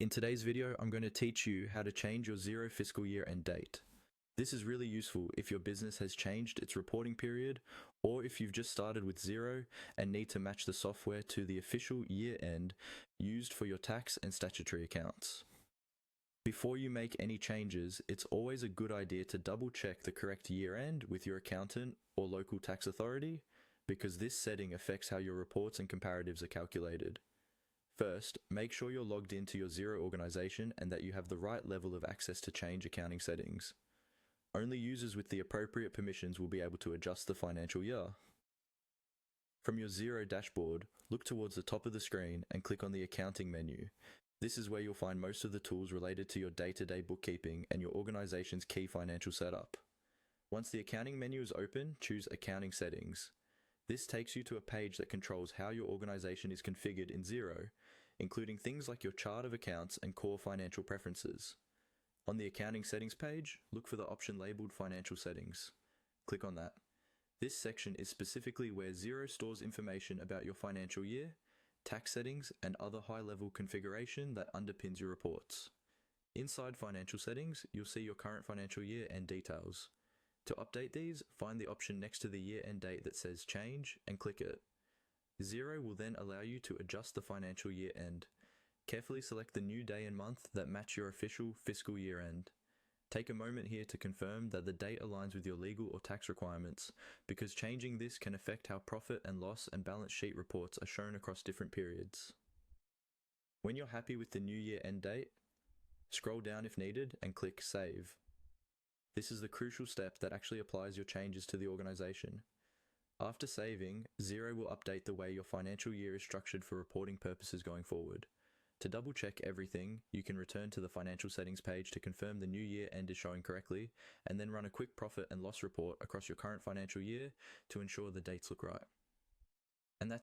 In today's video, I'm going to teach you how to change your Xero fiscal year end date. This is really useful if your business has changed its reporting period, or if you've just started with Xero and need to match the software to the official year end used for your tax and statutory accounts. Before you make any changes, it's always a good idea to double check the correct year end with your accountant or local tax authority, because this setting affects how your reports and comparatives are calculated. First, make sure you're logged into your Xero organization and that you have the right level of access to change accounting settings. Only users with the appropriate permissions will be able to adjust the financial year. From your Xero dashboard, look towards the top of the screen and click on the Accounting menu. This is where you'll find most of the tools related to your day-to-day bookkeeping and your organization's key financial setup. Once the Accounting menu is open, choose Accounting Settings. This takes you to a page that controls how your organization is configured in Xero, including things like your chart of accounts and core financial preferences. On the Accounting Settings page, look for the option labeled Financial Settings. Click on that. This section is specifically where Xero stores information about your financial year, tax settings, and other high-level configuration that underpins your reports. Inside Financial Settings, you'll see your current financial year and details. To update these, find the option next to the year-end date that says Change and click it. Xero will then allow you to adjust the financial year end. Carefully select the new day and month that match your official fiscal year end. Take a moment here to confirm that the date aligns with your legal or tax requirements, because changing this can affect how profit and loss and balance sheet reports are shown across different periods. When you're happy with the new year end date, scroll down if needed and click Save. This is the crucial step that actually applies your changes to the organization. After saving, Xero will update the way your financial year is structured for reporting purposes going forward. To double check everything, you can return to the Financial Settings page to confirm the new year end is showing correctly, and then run a quick profit and loss report across your current financial year to ensure the dates look right.